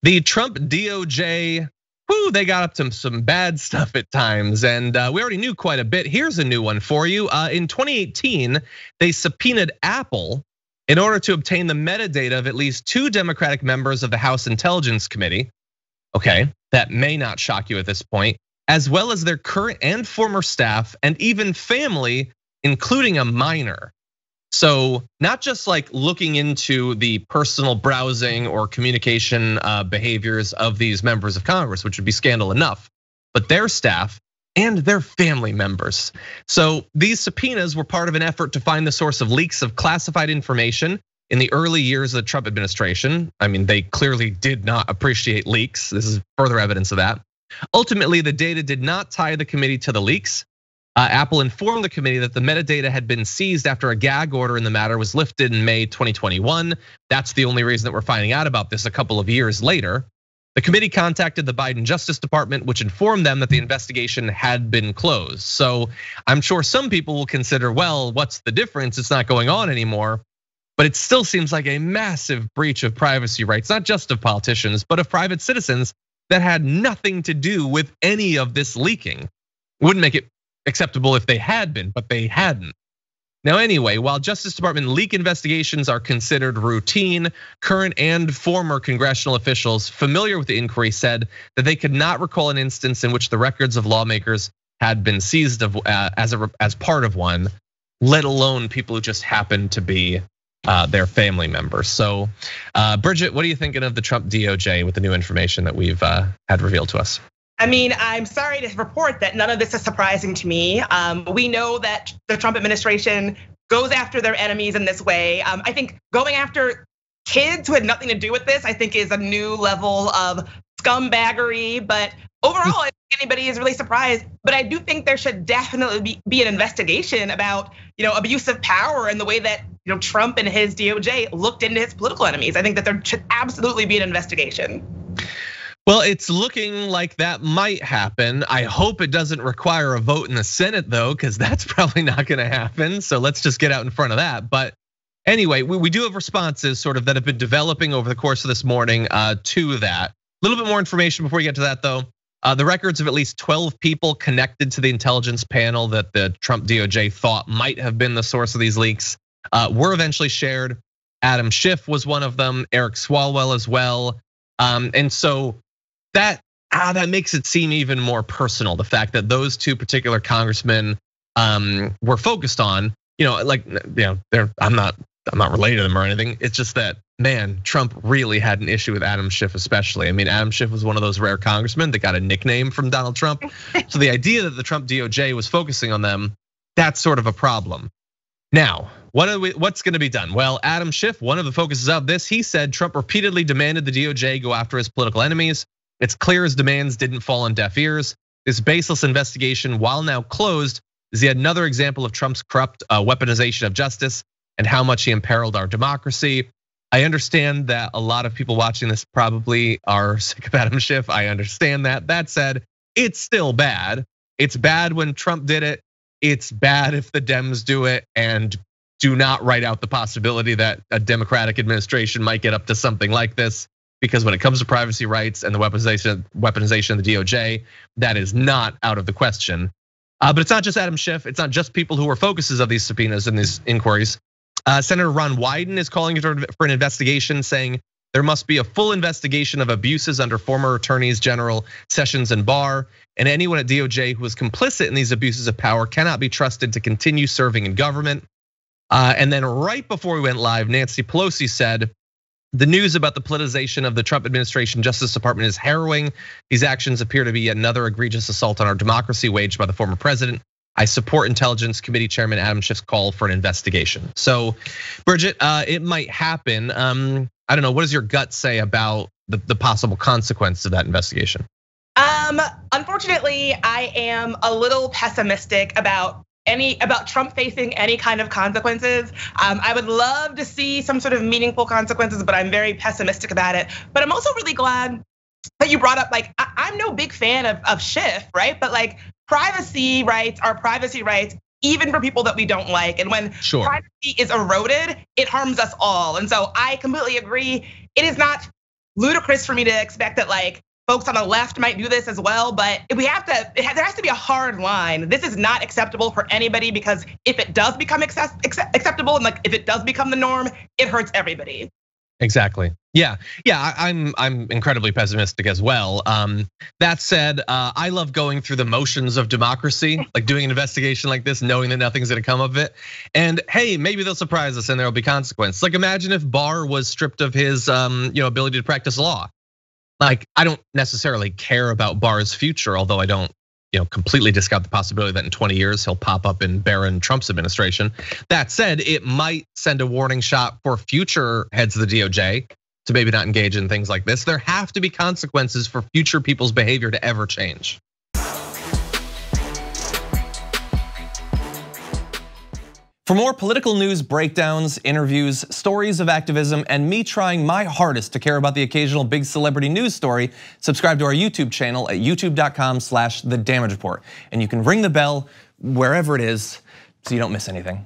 The Trump DOJ, they got up to some bad stuff at times, and we already knew quite a bit. Here's a new one for you. In 2018, they subpoenaed Apple in order to obtain the metadata of at least 2 Democratic members of the House Intelligence Committee. Okay, that may not shock you at this point, as well as their current and former staff and even family, including a minor. So not just like looking into the personal browsing or communication behaviors of these members of Congress, which would be scandal enough, but their staff and their family members. So these subpoenas were part of an effort to find the source of leaks of classified information in the early years of the Trump administration. I mean, they clearly did not appreciate leaks. This is further evidence of that. Ultimately, the data did not tie the committee to the leaks. Apple informed the committee that the metadata had been seized after a gag order in the matter was lifted in May 2021. That's the only reason that we're finding out about this a couple of years later. The committee contacted the Biden Justice Department, which informed them that the investigation had been closed. So I'm sure some people will consider, well, what's the difference? It's not going on anymore. But it still seems like a massive breach of privacy rights, not just of politicians, but of private citizens that had nothing to do with any of this leaking. Wouldn't make it acceptable if they had been, but they hadn't. Now anyway, while Justice Department leak investigations are considered routine, current and former congressional officials familiar with the inquiry said that they could not recall an instance in which the records of lawmakers had been seized as part of one, let alone people who just happened to be their family members. So Bridget, what are you thinking of the Trump DOJ with the new information that we've had revealed to us? I mean, I'm sorry to report that none of this is surprising to me. We know that the Trump administration goes after their enemies in this way. I think going after kids who had nothing to do with this, I think is a new level of scumbaggery. But overall, I don't think anybody is really surprised. But I do think there should definitely be an investigation about abuse of power and the way that Trump and his DOJ looked into his political enemies. I think that there should absolutely be an investigation. Well, it's looking like that might happen. I hope it doesn't require a vote in the Senate though, because that's probably not gonna happen. So let's just get out in front of that. But anyway, we do have responses sort of that have been developing over the course of this morning to that. A little bit more information before we get to that though. The records of at least 12 people connected to the intelligence panel that the Trump DOJ thought might have been the source of these leaks were eventually shared. Adam Schiff was one of them, Eric Swalwell as well. And so that makes it seem even more personal. The fact that those 2 particular congressmen were focused on, I'm not related to them or anything. It's just that, man, Trump really had an issue with Adam Schiff, especially. I mean, Adam Schiff was one of those rare congressmen that got a nickname from Donald Trump. So the idea that the Trump DOJ was focusing on them, that's sort of a problem. Now, what's gonna be done? Well, Adam Schiff, one of the focuses of this, he said Trump repeatedly demanded the DOJ go after his political enemies. It's clear his demands didn't fall on deaf ears. This baseless investigation, while now closed, is yet another example of Trump's corrupt weaponization of justice and how much he imperiled our democracy. I understand that a lot of people watching this probably are sick of Adam Schiff. I understand that. That said, it's still bad. It's bad when Trump did it. It's bad if the Dems do it, and do not write out the possibility that a Democratic administration might get up to something like this. Because when it comes to privacy rights and the weaponization of the DOJ, that is not out of the question. But it's not just Adam Schiff. It's not just people who are focuses of these subpoenas and these inquiries. Senator Ron Wyden is calling for an investigation, saying there must be a full investigation of abuses under former attorneys general Sessions and Barr, and anyone at DOJ who was complicit in these abuses of power cannot be trusted to continue serving in government. And then right before we went live, Nancy Pelosi said, the news about the politicization of the Trump administration Justice Department is harrowing. These actions appear to be yet another egregious assault on our democracy waged by the former president. I support Intelligence Committee Chairman Adam Schiff's call for an investigation. So, Bridget, it might happen. I don't know, what does your gut say about the possible consequence of that investigation? Unfortunately, I am a little pessimistic about Trump facing any kind of consequences. I would love to see some sort of meaningful consequences, but I'm very pessimistic about it. But I'm also really glad that you brought up, like, I'm no big fan of Schiff, right? But like, privacy rights are privacy rights, even for people that we don't like. And when privacy is eroded, it harms us all. And so I completely agree. It is not ludicrous for me to expect that like folks on the left might do this as well, but there has to be a hard line. This is not acceptable for anybody, because if it does become acceptable and like if it does become the norm, it hurts everybody. Exactly. Yeah. I'm incredibly pessimistic as well. That said, I love going through the motions of democracy, like doing an investigation like this, knowing that nothing's going to come of it. And hey, maybe they'll surprise us and there'll be consequence. Like imagine if Barr was stripped of his ability to practice law. Like I don't necessarily care about Barr's future, although I don't completely discount the possibility that in 20 years he'll pop up in Barron Trump's administration. That said, it might send a warning shot for future heads of the DOJ to maybe not engage in things like this. There have to be consequences for future people's behavior to ever change. For more political news, breakdowns, interviews, stories of activism, and me trying my hardest to care about the occasional big celebrity news story, subscribe to our YouTube channel at youtube.com/The Damage Report. And you can ring the bell wherever it is so you don't miss anything.